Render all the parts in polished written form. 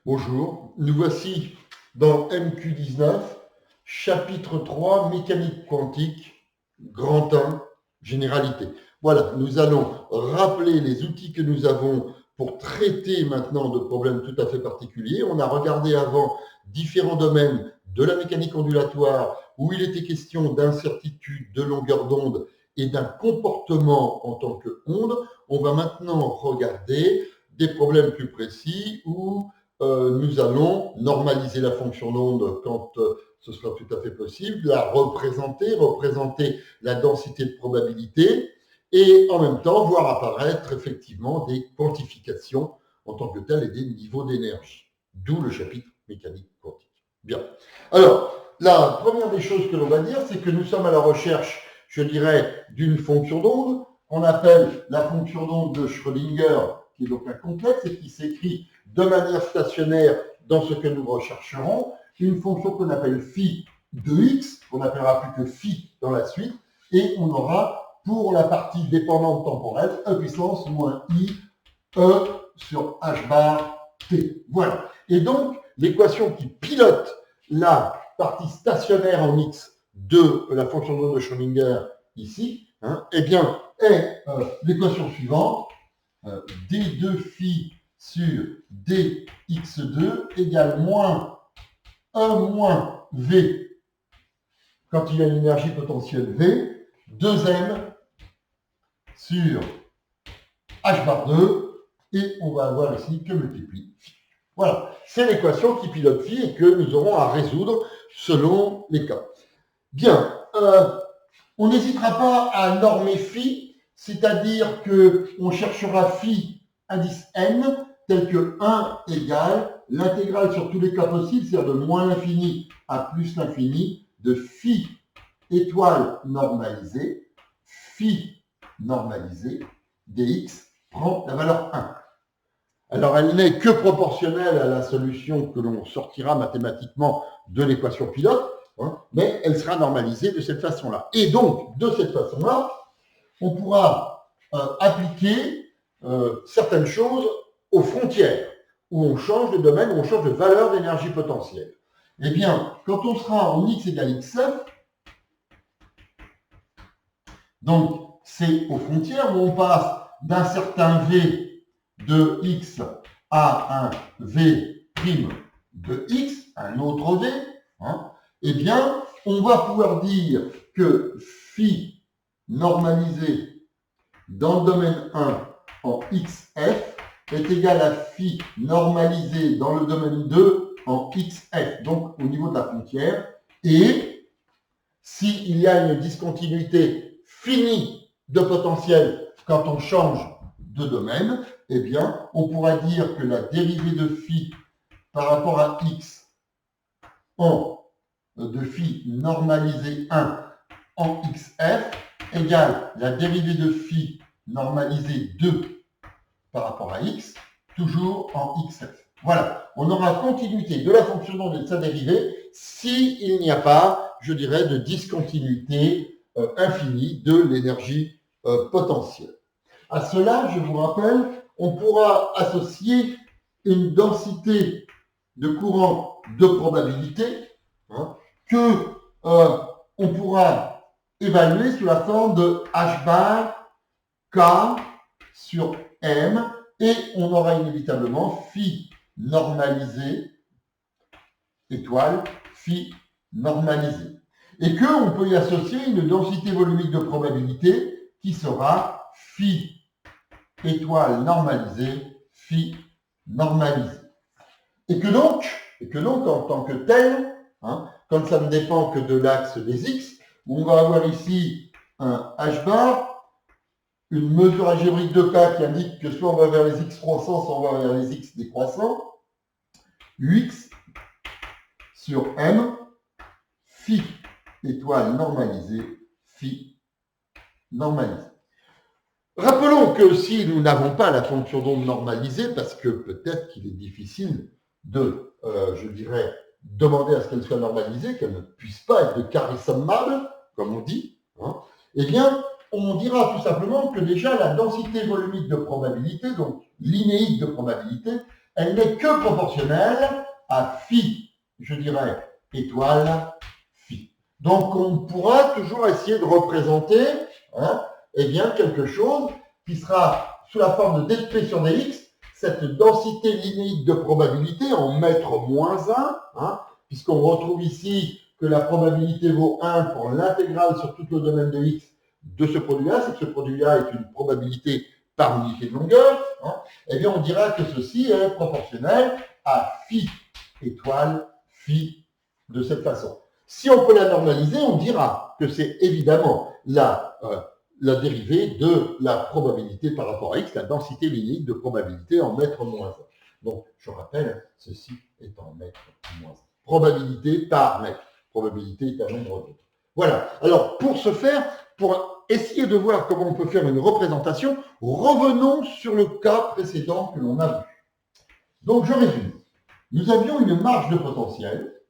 Bonjour, nous voici dans MQ19, chapitre 3, mécanique quantique, grand 1, généralité. Voilà, nous allons rappeler les outils que nous avons pour traiter maintenant de problèmes tout à fait particuliers. On a regardé avant différents domaines de la mécanique ondulatoire où il était question d'incertitude, de longueur d'onde et d'un comportement en tant qu'onde. On va maintenant regarder des problèmes plus précis où nous allons normaliser la fonction d'onde quand ce sera tout à fait possible, la représenter la densité de probabilité et en même temps voir apparaître effectivement des quantifications en tant que telles et des niveaux d'énergie. D'où le chapitre mécanique quantique. Bien. Alors, la première des choses que l'on va dire, c'est que nous sommes à la recherche, je dirais, d'une fonction d'onde qu'on appelle la fonction d'onde de Schrödinger, qui est donc un complexe et qui s'écrit de manière stationnaire dans ce que nous rechercherons, une fonction qu'on appelle phi de x, qu'on n'appellera plus que phi dans la suite, et on aura pour la partie dépendante temporelle e puissance moins i e sur h bar t. Voilà. Et donc, l'équation qui pilote la partie stationnaire en x de la fonction d'onde de Schrödinger ici, eh bien, est l'équation suivante, d2 phi sur dx2 égale moins E moins V quand il y a une énergie potentielle V, 2m sur h bar 2, et on va avoir ici que multiplie phi. Voilà, c'est l'équation qui pilote phi et que nous aurons à résoudre selon les cas. Bien, on n'hésitera pas à normer phi, c'est-à-dire qu'on cherchera phi indice n tel que 1 égale l'intégrale sur tous les cas possibles, c'est-à-dire de moins l'infini à plus l'infini, de phi étoile normalisée, phi normalisée, dx prend la valeur 1. Alors, elle n'est que proportionnelle à la solution que l'on sortira mathématiquement de l'équation pilote, mais elle sera normalisée de cette façon-là. Et donc, de cette façon-là, on pourra appliquer certaines choses aux frontières, où on change de domaine, où on change de valeur d'énergie potentielle. Eh bien, quand on sera en x égale xf, donc c'est aux frontières où on passe d'un certain v de x à un v' de x, un autre v, eh bien, on va pouvoir dire que phi normalisé dans le domaine 1 en xf est égal à phi normalisé dans le domaine 2 en xf, donc au niveau de la frontière. Et s'il y a une discontinuité finie de potentiel quand on change de domaine, eh bien, on pourra dire que la dérivée de phi par rapport à x de phi normalisé 1 en xf égale la dérivée de phi normalisé 2 par rapport à x, toujours en xf. Voilà, on aura continuité de la fonction d'onde et de sa dérivée s'il n'y a pas, je dirais, de discontinuité infinie de l'énergie potentielle. À cela, je vous rappelle, on pourra associer une densité de courant de probabilité que on pourra évaluer sous la forme de h bar k sur m, et on aura inévitablement phi normalisé étoile phi normalisé. Et qu'on peut y associer une densité volumique de probabilité qui sera phi étoile normalisé phi normalisé. Et que donc en tant que tel, comme ça ne dépend que de l'axe des x, on va avoir ici un h bar, une mesure algébrique de k qui indique que soit on va vers les x croissants, soit on va vers les x décroissants, ux sur m, phi étoile normalisée, phi normalisée. Rappelons que si nous n'avons pas la fonction d'onde normalisée, parce que peut-être qu'il est difficile de, je dirais, demander à ce qu'elle soit normalisée, qu'elle ne puisse pas être de carré sommable, comme on dit, eh bien, on dira tout simplement que déjà la densité volumique de probabilité, donc linéique de probabilité, elle n'est que proportionnelle à phi, je dirais, étoile phi. Donc, on pourra toujours essayer de représenter eh bien, quelque chose qui sera sous la forme de dp sur dx, cette densité linéique de probabilité en mètre moins 1, puisqu'on retrouve ici que la probabilité vaut 1 pour l'intégrale sur tout le domaine de x de ce produit-là, c'est que ce produit-là est une probabilité par unité de longueur, eh bien on dira que ceci est proportionnel à phi étoile phi de cette façon. Si on peut la normaliser, on dira que c'est évidemment la dérivée de la probabilité par rapport à x, la densité linéique de probabilité en mètre moins 1. Donc, je rappelle, ceci est en mètre moins 1. Probabilité par mètre. Probabilité est un nombre d'autres. Voilà. Alors, pour ce faire, pour essayer de voir comment on peut faire une représentation, revenons sur le cas précédent que l'on a vu. Donc, je résume. Nous avions une marge de potentiel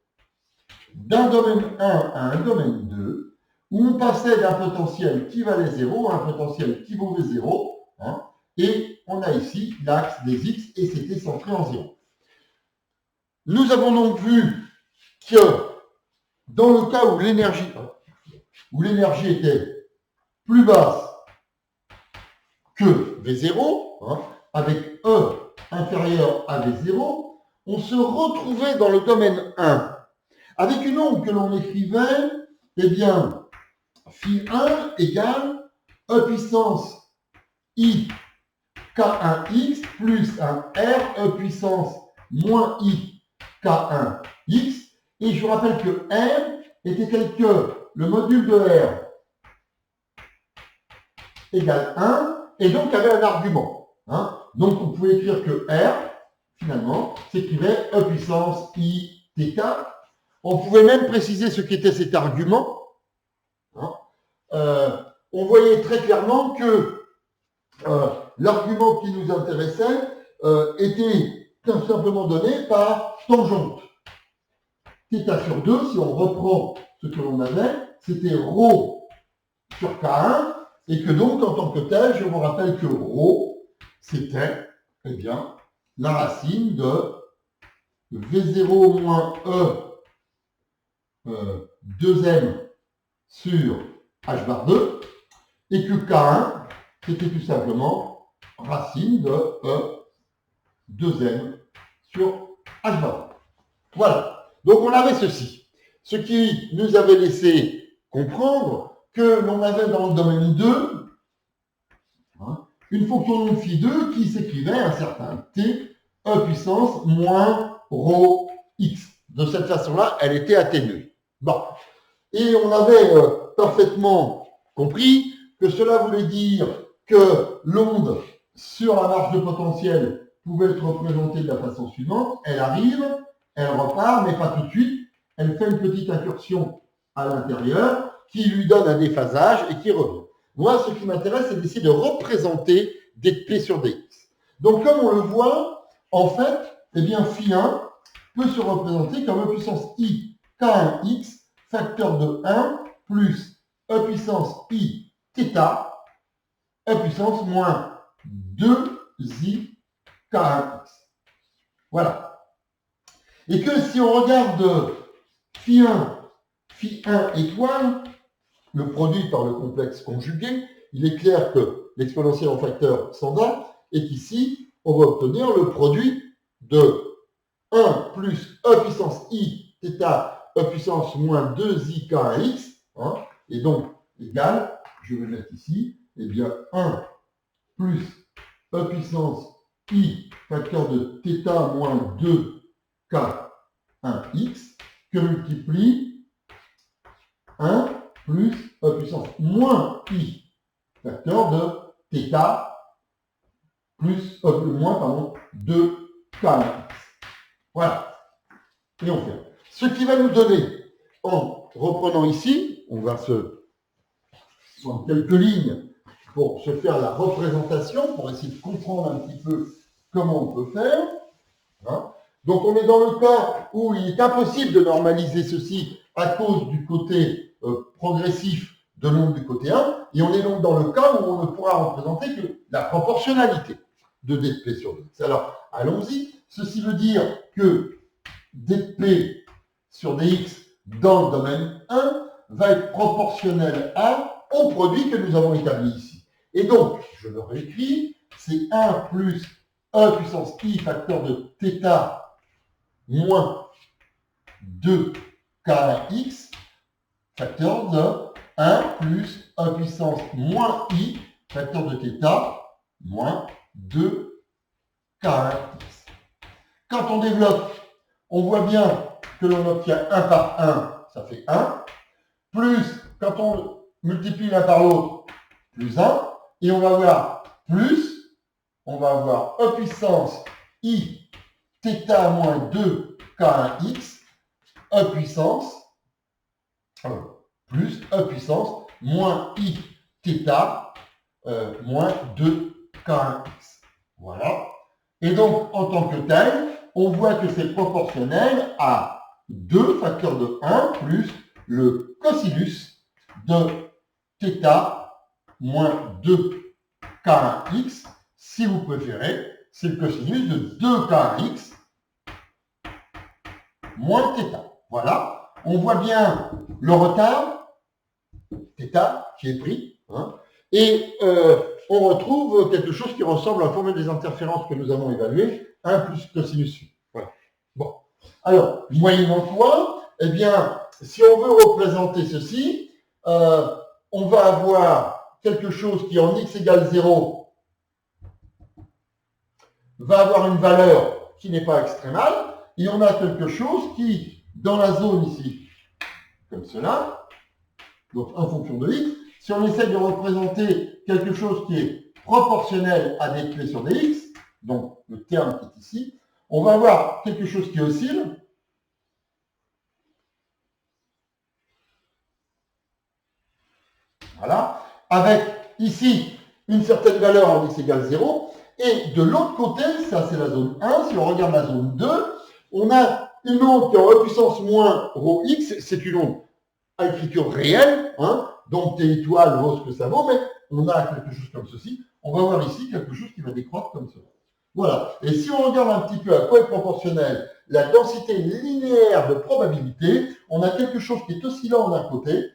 d'un domaine 1 à un domaine 2, où on passait d'un potentiel qui valait 0 à un potentiel qui vaut 0, et on a ici l'axe des x, et c'était centré en 0. Nous avons donc vu que dans le cas où l'énergie était plus basse que V0, avec E inférieur à V0, on se retrouvait dans le domaine 1, avec une onde que l'on écrivait, eh bien, phi 1 égale E puissance I K1X plus un R E puissance moins I K1X. Et je vous rappelle que R était tel que le module de R égale 1, et donc avait un argument. Donc on pouvait écrire que R, finalement, s'écrivait E puissance I TK. On pouvait même préciser ce qu'était cet argument. On voyait très clairement que l'argument qui nous intéressait était tout simplement donné par tangente. Θ sur 2, si on reprend ce que l'on avait, c'était ρ sur K1, et que donc, en tant que tel, je vous rappelle que ρ, c'était, eh bien, la racine de V0 moins E 2m sur h bar 2, et que K1, c'était tout simplement racine de E 2m sur h bar 2. Voilà. Donc on avait ceci, ce qui nous avait laissé comprendre que l'on avait dans le domaine 2 une fonction de phi 2 qui s'écrivait un certain t, E puissance moins ρ x. De cette façon-là, elle était atténuée. Bon. Et on avait parfaitement compris que cela voulait dire que l'onde sur la marge de potentiel pouvait être représentée de la façon suivante. Elle arrive, elle repart, mais pas tout de suite. Elle fait une petite incursion à l'intérieur qui lui donne un déphasage et qui revient. Moi, ce qui m'intéresse, c'est d'essayer de représenter dp sur dx. Donc, comme on le voit, en fait, eh bien, phi 1 peut se représenter comme E puissance i k1x facteur de 1 plus E puissance i θ E puissance moins 2i k1x. Voilà. Et que si on regarde phi 1 étoile, le produit par le complexe conjugué, il est clair que l'exponentielle en facteur s'en va, et qu'ici, on va obtenir le produit de 1 plus E puissance i θ E puissance moins 2i k1x, et donc égal, je vais mettre ici, eh bien 1 plus E puissance i facteur de θ moins 2 k1x, que multiplie 1 plus E puissance moins i facteur de θ plus moins 2 k1x. Voilà. Et on fait. Ce qui va nous donner, en reprenant ici, on va se prendre quelques lignes pour se faire la représentation, pour essayer de comprendre un petit peu comment on peut faire. Donc on est dans le cas où il est impossible de normaliser ceci à cause du côté progressif de l'onde du côté 1, et on est donc dans le cas où on ne pourra représenter que la proportionnalité de dp sur dx. Alors, allons-y. Ceci veut dire que dp sur dx dans le domaine 1 va être proportionnel au produit que nous avons établi ici. Et donc, je le réécris, c'est 1 plus e puissance i facteur de θ moins 2kx facteur de 1 plus e puissance moins i facteur de θ moins 2kx. Quand on développe, on voit bien que l'on obtient 1 par 1, ça fait 1, plus quand on multiplie l'un par l'autre, plus 1, et on va avoir plus, on va avoir e puissance i θ moins 2k1x, e puissance, plus e puissance moins i θ moins 2k1x. Voilà. Et donc, en tant que tel, on voit que c'est proportionnel à 2 facteurs de 1 plus le cosinus de θ moins 2k1x. Si vous préférez, c'est le cosinus de 2k1x moins θ. Voilà. On voit bien le retard, θ, qui est pris. Hein, et on retrouve quelque chose qui ressemble à la formule des interférences que nous avons évaluée, 1 plus cosinus phi. Voilà. Bon. Alors, moyennant quoi, eh bien, si on veut représenter ceci, on va avoir quelque chose qui, en x égale 0, va avoir une valeur qui n'est pas extrémale, et on a quelque chose qui, dans la zone ici, comme cela, donc en fonction de x, si on essaie de représenter quelque chose qui est proportionnel à dp sur dx, donc le terme qui est ici, on va avoir quelque chose qui oscille. Voilà. Avec ici une certaine valeur en x égale 0. Et de l'autre côté, ça c'est la zone 1. Si on regarde la zone 2, on a une onde qui est en e puissance moins rho x. C'est une onde à écriture réelle. Hein, donc t étoile vaut ce que ça vaut. Mais on a quelque chose comme ceci. On va voir ici quelque chose qui va décroître comme cela. Voilà. Et si on regarde un petit peu à quoi est proportionnelle la densité linéaire de probabilité, on a quelque chose qui est oscillant d'un côté,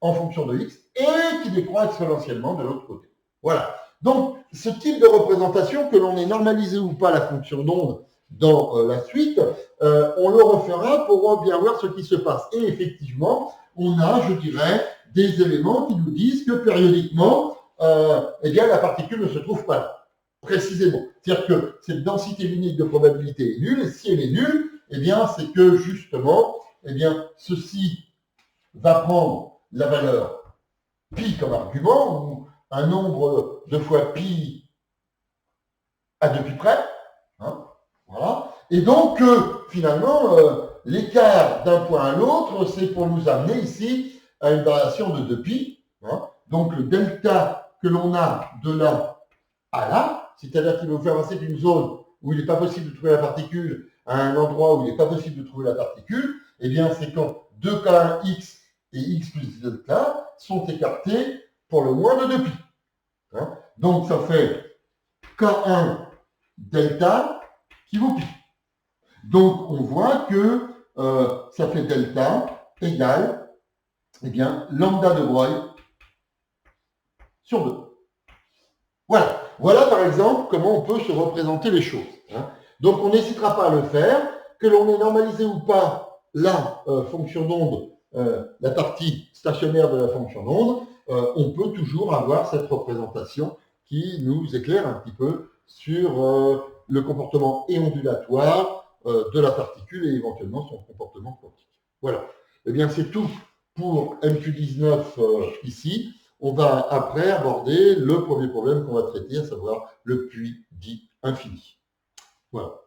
en fonction de x, et qui décroît exponentiellement de l'autre côté. Voilà. Donc, ce type de représentation, que l'on ait normalisé ou pas la fonction d'onde dans la suite, on le refera pour bien voir ce qui se passe. Et effectivement, on a, je dirais, des éléments qui nous disent que périodiquement, eh bien, la particule ne se trouve pas là, précisément. C'est-à-dire que cette densité unique de probabilité est nulle, et si elle est nulle, eh bien, c'est que justement, eh bien, ceci va prendre la valeur pi comme argument, ou un nombre de fois pi à 2pi près. Hein, voilà. Et donc, finalement, l'écart d'un point à l'autre, c'est pour nous amener ici à une variation de 2pi. Hein. Donc, le delta que l'on a de là à là, c'est-à-dire qu'il va vous faire passer d'une zone où il n'est pas possible de trouver la particule à un endroit où il n'est pas possible de trouver la particule, eh bien, c'est quand 2k1x et x plus delta sont écartés pour le moins de 2pi. Hein, donc, ça fait k1 delta qui vaut pi. Donc, on voit que ça fait delta égale, eh bien, lambda de Broglie sur 2. Voilà. Voilà, par exemple, comment on peut se représenter les choses. Hein. Donc, on n'hésitera pas à le faire, que l'on ait normalisé ou pas la fonction d'onde, la partie stationnaire de la fonction d'onde, on peut toujours avoir cette représentation qui nous éclaire un petit peu sur le comportement éondulatoire de la particule et éventuellement son comportement quantique. Voilà. Eh bien, c'est tout pour MQ19 ici. On va après aborder le premier problème qu'on va traiter, à savoir le puits dit infini. Voilà.